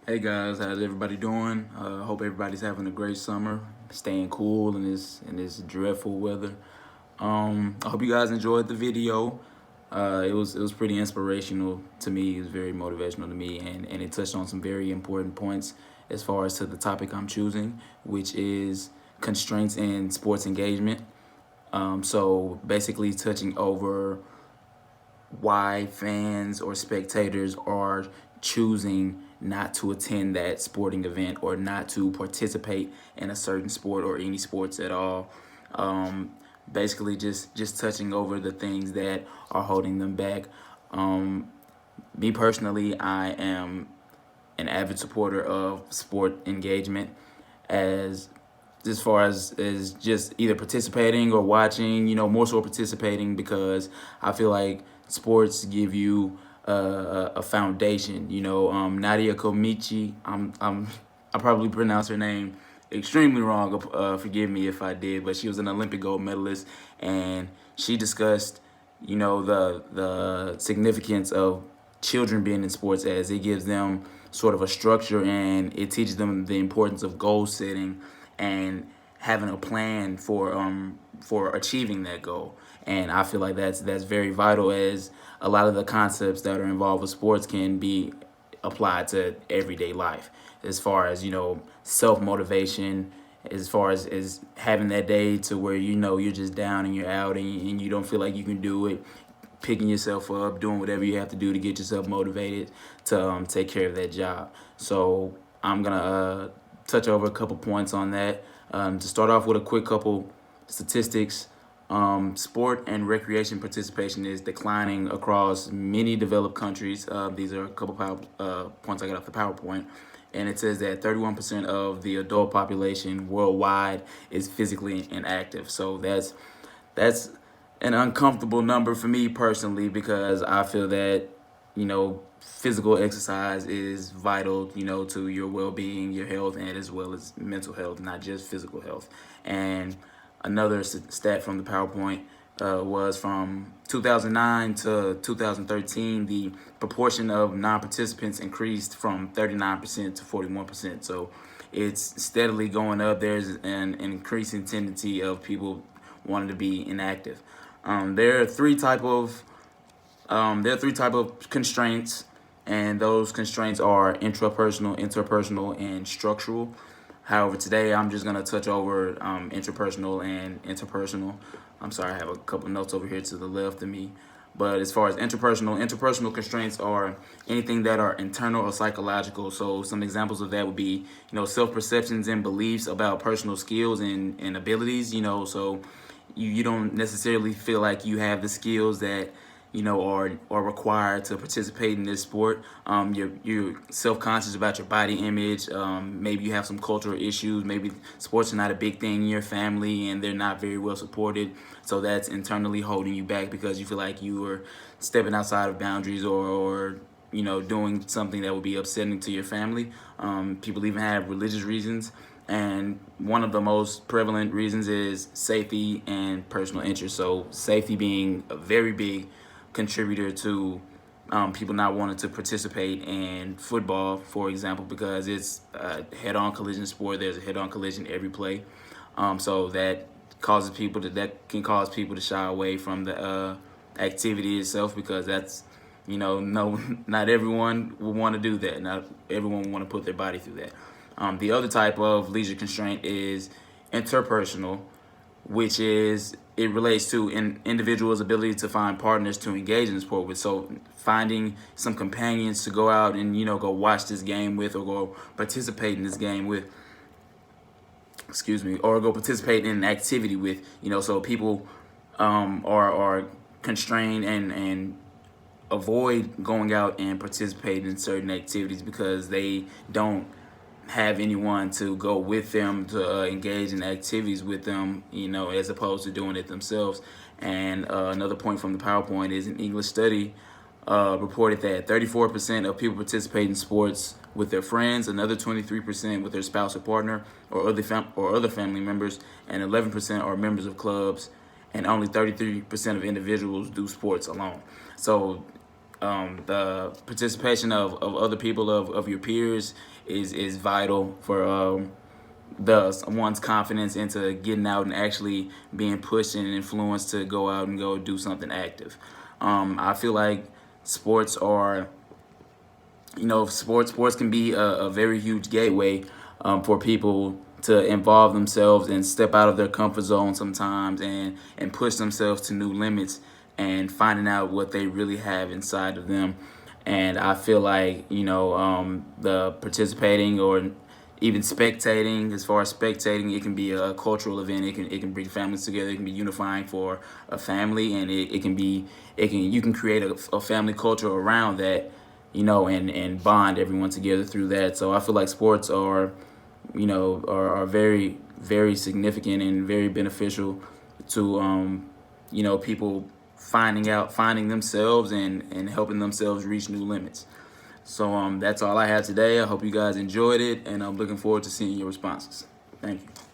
Hey guys, how's everybody doing? Hope everybody's having a great summer, staying cool in this dreadful weather. I hope you guys enjoyed the video. It was pretty inspirational to me. It was very motivational to me, and it touched on some very important points as far as to the topic I'm choosing, which is constraints in sports engagement. So basically, touching over why fans or spectators are choosing not to attend that sporting event or not to participate in a certain sport or any sports at all. Um, Basically, just touching over the things that are holding them back. Um, Me personally, I am an avid supporter of sport engagement as far as just either participating or watching, more so participating because I feel like sports give you a foundation. Nadia Comaneci, I probably pronounced her name extremely wrong. Forgive me if I did, but she was an Olympic gold medalist, and she discussed, the significance of children being in sports as it gives them sort of a structure and it teaches them the importance of goal setting and having a plan for achieving that goal. And I feel like that's very vital as a lot of the concepts that are involved with sports can be applied to everyday life as far as self motivation, as far as having that day to where you're just down and you're out and you don't feel like you can do it, picking yourself up, doing whatever you have to do to get yourself motivated to take care of that job. So I'm gonna touch over a couple points on that. To start off with a quick couple statistics, sport and recreation participation is declining across many developed countries. These are a couple points I got off the PowerPoint. And it says that 31% of the adult population worldwide is physically inactive. So that's an uncomfortable number for me personally because I feel that physical exercise is vital, to your well-being, your health, and as well as mental health, not just physical health. And another stat from the PowerPoint was from 2009 to 2013, the proportion of non-participants increased from 39% to 41%. So it's steadily going up. There's an increasing tendency of people wanting to be inactive. There are three type of constraints, and those constraints are intrapersonal, interpersonal, and structural. However, today I'm just gonna touch over intrapersonal and interpersonal. I'm sorry, I have a couple notes over here to the left of me. But as far as interpersonal constraints are anything that are internal or psychological. So some examples of that would be, self-perceptions and beliefs about personal skills and abilities, so you don't necessarily feel like you have the skills that are required to participate in this sport. You're self-conscious about your body image. Maybe you have some cultural issues. Maybe sports are not a big thing in your family and they're not very well supported. So that's internally holding you back because you feel like you are stepping outside of boundaries or doing something that would be upsetting to your family. People even have religious reasons. And one of the most prevalent reasons is safety and personal interest. So safety being a very big contributor to people not wanting to participate in football, for example, because it's a head-on collision sport. There's a head-on collision every play, so that can cause people to shy away from the activity itself because that's no, not everyone will want to do that. Not everyone will want to put their body through that. The other type of leisure constraint is interpersonal, which is it relates to an individual's ability to find partners to engage in the sport with. So finding some companions to go out and go watch this game with or go participate in this game with. Excuse me, or go participate in an activity with. So people are constrained and avoid going out and participating in certain activities because they don't have anyone to go with them to engage in activities with them, as opposed to doing it themselves. And another point from the PowerPoint is an English study reported that 34% of people participate in sports with their friends, another 23% with their spouse or partner or other family members, and 11% are members of clubs, and only 33% of individuals do sports alone. So the participation of other people, of your peers, is vital for one's confidence into getting out and actually being pushed and influenced to go out and go do something active. I feel like sports are, sports can be a very huge gateway for people to involve themselves and step out of their comfort zone sometimes, and push themselves to new limits, and finding out what they really have inside of them. And I feel like, the participating, or even spectating, as far as spectating, it can be a cultural event. It can bring families together. It can be unifying for a family, and you can create a family culture around that, and bond everyone together through that. So I feel like sports are very, very significant and very beneficial to people finding themselves, and helping themselves reach new limits. So that's all I have today. I hope you guys enjoyed it, and I'm looking forward to seeing your responses. Thank you.